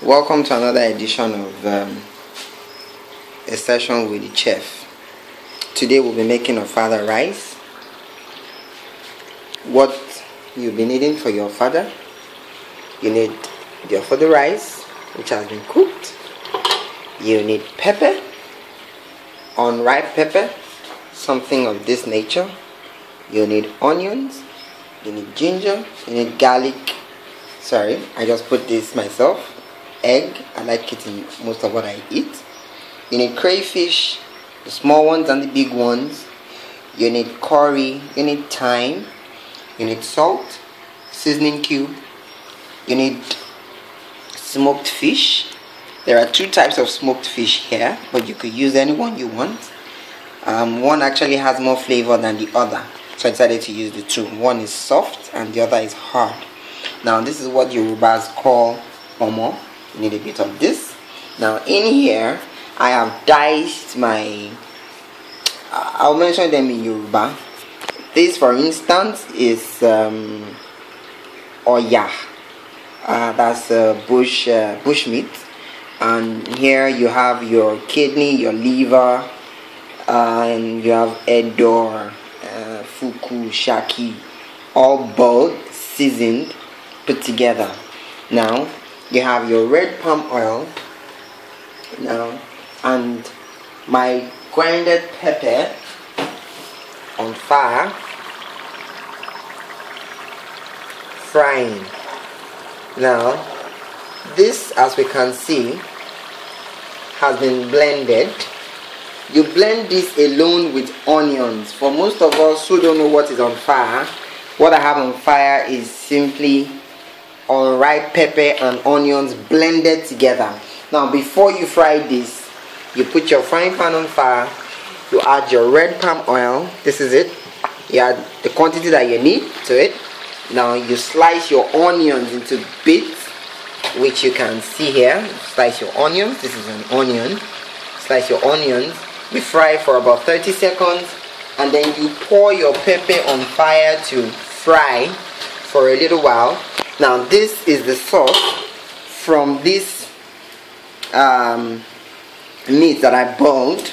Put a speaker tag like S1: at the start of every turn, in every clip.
S1: Welcome to another edition of a session with the chef. Today we'll be making ofada rice. What you'll be needing for your ofada: you need the ofada rice, which has been cooked. You need pepper, unripe pepper, something of this nature. You need onions, you need ginger, you need garlic. Sorry, I just put this myself. Egg, I like it in most of what I eat. You need crayfish, the small ones and the big ones. You need curry, you need thyme, you need salt, seasoning cube, you need smoked fish. There are two types of smoked fish here, but you could use any one you want. One actually has more flavor than the other, so I decided to use the two. One is soft and the other is hard. Now this is what Yorubas call omo. You need a bit of this. Now in here I have diced my I'll mention them in Yoruba. This, for instance, is oya. That's bush meat. And here you have your kidney, your liver, and you have edor, fuku, shaki, all boiled, seasoned, put together. Now you have your red palm oil now, and my grinded pepper on fire, frying. Now this, as we can see, has been blended. You blend this alone with onions. For most of us who don't know what is on fire, what I have on fire is simply unripe pepper and onions blended together. Now before you fry this, you put your frying pan on fire, you add your red palm oil. This is it. You add the quantity that you need to it. Now you slice your onions into bits, which you can see here. Slice your onions. This is an onion. Slice your onions. You fry for about 30 seconds, and then you pour your pepper on fire to fry for a little while. Now this is the sauce from this meat that I boiled.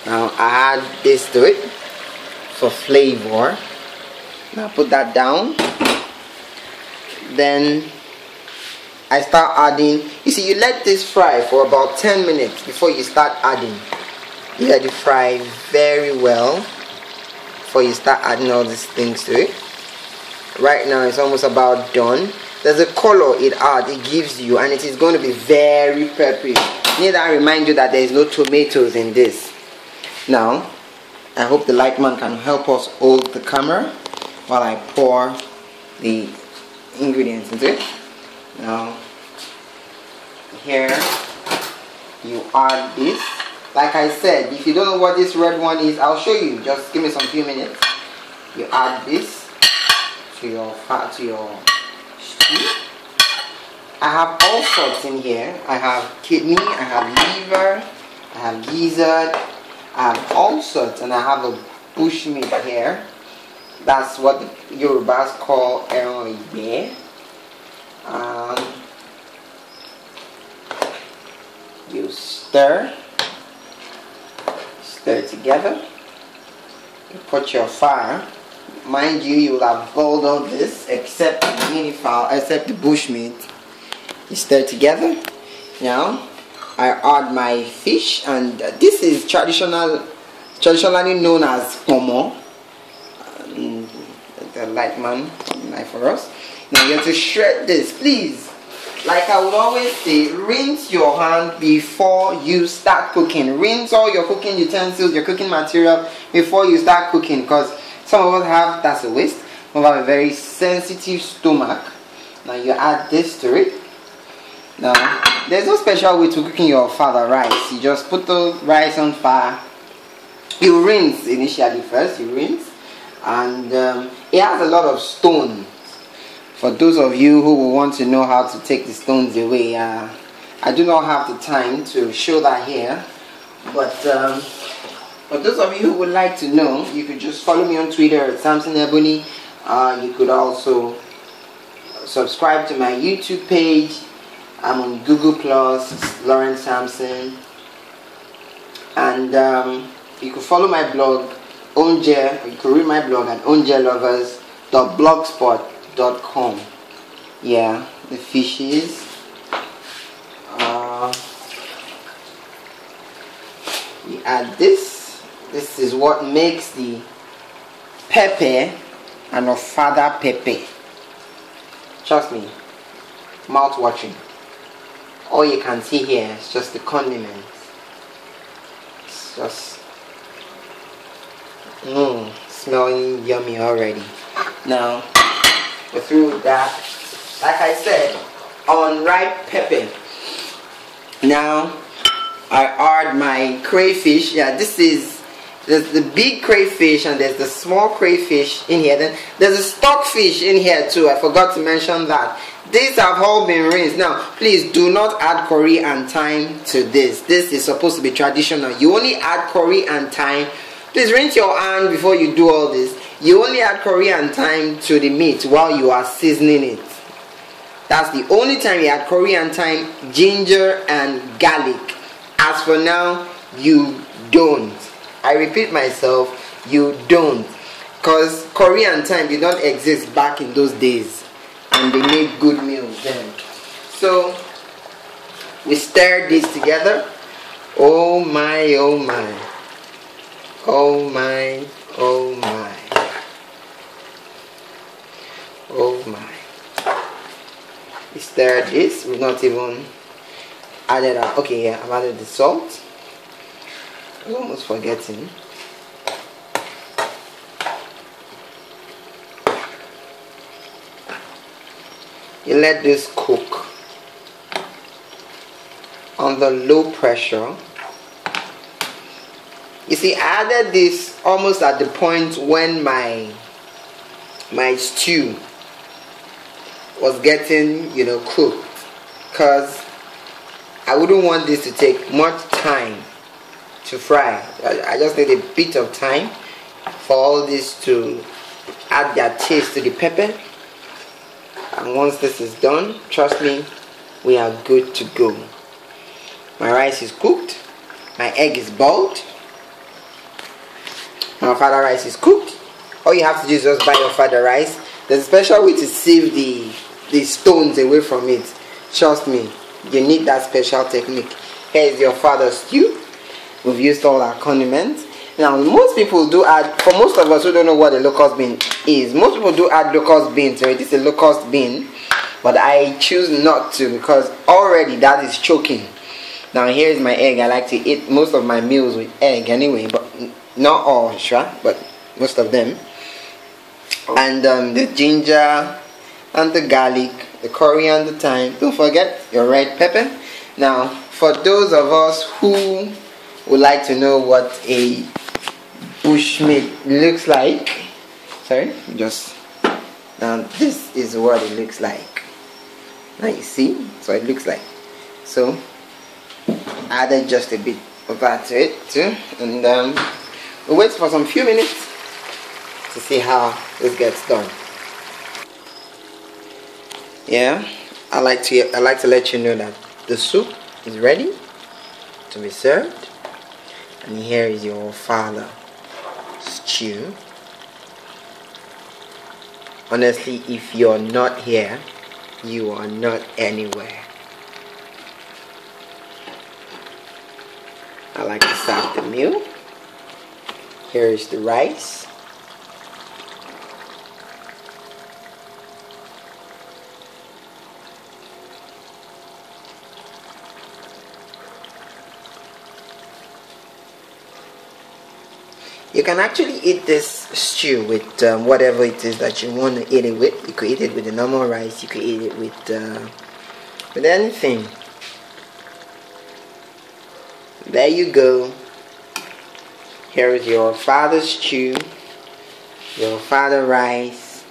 S1: Now I add this to it for flavor. Now put that down. Then I start adding. You see, you let this fry for about 10 minutes before you start adding. You let it fry very well before you start adding all these things to it. Right now it's almost about done. There's a color it gives you, and it is going to be very peppery. Need I remind you that there is no tomatoes in this. Now I hope the light man can help us hold the camera while I pour the ingredients into it. Now here you add this. Like I said, if you don't know what this red one is, I'll show you. Just give me some few minutes. You add this to your stew. I have all sorts in here. I have kidney, I have liver, I have gizzard, I have all sorts, and I have a bush meat here. That's what the Yorubas call eran ibe. You stir together. You put your fire. Mind you, you will have boiled all this except the mini fowl, except the bush meat. You stir together. Now I add my fish, and this is traditionally known as pomo. The light man knife for us. Now you have to shred this, please. Like I would always say, rinse your hand before you start cooking. Rinse all your cooking utensils, your cooking material before you start cooking, because some of us have, that's a waste, we have a very sensitive stomach. Now you add this to it. Now there's no special way to cooking your ofada rice. You just put the rice on fire. You rinse initially first, you rinse, and it has a lot of stones. For those of you who will want to know how to take the stones away, I do not have the time to show that here, but for those of you who would like to know, you could just follow me on Twitter at Samson Ebony. You could also subscribe to my YouTube page I'm on Google Plus, Mr Samson, and you can follow my blog, Onje. You can read my blog at onjelovers.blogspot.com. Yeah, the fishes. We add this. This is what makes the pepper an Ofada pepper. Trust me, mouth watering. All you can see here is just the condiments. It's just smelling yummy already. Now we're through with that. Like I said, on ripe pepper. Now I add my crayfish. Yeah, there's the big crayfish and there's the small crayfish in here. Then there's a stockfish in here too. I forgot to mention that. These have all been rinsed. Now, please do not add curry and thyme to this. This is supposed to be traditional. You only add curry and thyme. Please rinse your hand before you do all this. You only add curry and thyme to the meat while you are seasoning it. That's the only time you add curry and thyme, ginger and garlic. As for now, you don't. I repeat myself, you don't. Because curry and thyme did not exist back in those days. And they made good meals then. So, we stir this together. Oh my, oh my. Oh my, oh my. Oh my. We stir this. We've not even added our, okay, yeah, I've added the salt. I'm almost forgetting. You let this cook on the low pressure. You see, I added this almost at the point when my stew was getting, cooked, because I wouldn't want this to take much time to fry. I just need a bit of time for all this to add their taste to the pepper. And once this is done, trust me, we are good to go. My rice is cooked. My egg is boiled. My Ofada rice is cooked. All you have to do is just buy your Ofada rice. There's a special way to sieve the stones away from it. Trust me, you need that special technique. Here is your Ofada stew. We've used all our condiments. Now, most people do add, for most of us who don't know what a locust bean is, most people do add locust bean to it. It's a locust bean, but I choose not to because already that is choking. Now, here's my egg. I like to eat most of my meals with egg anyway, but not all, sure, but most of them. And the ginger and the garlic, the curry and the thyme. Don't forget your red pepper. Now, for those of us who would like to know what a bushmeat looks like, now this is what it looks like. Now you see, so it looks like. So added just a bit of that to it too, and we'll wait for some few minutes to see how this gets done. Yeah, I like to let you know that the soup is ready to be served, and here is your Ofada stew. Honestly, if you're not here, you are not anywhere. I like to serve the meal. Here is the rice. You can actually eat this stew with whatever it is that you want to eat it with. You could eat it with the normal rice. You could eat it with anything. There you go. Here is your Ofada stew, your Ofada rice.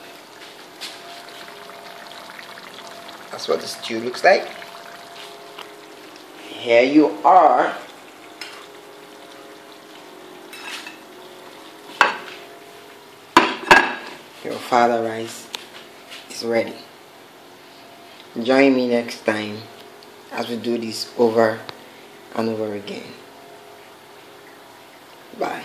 S1: That's what the stew looks like. Here you are. Your Ofada rice is ready. Join me next time as we do this over and over again. Bye.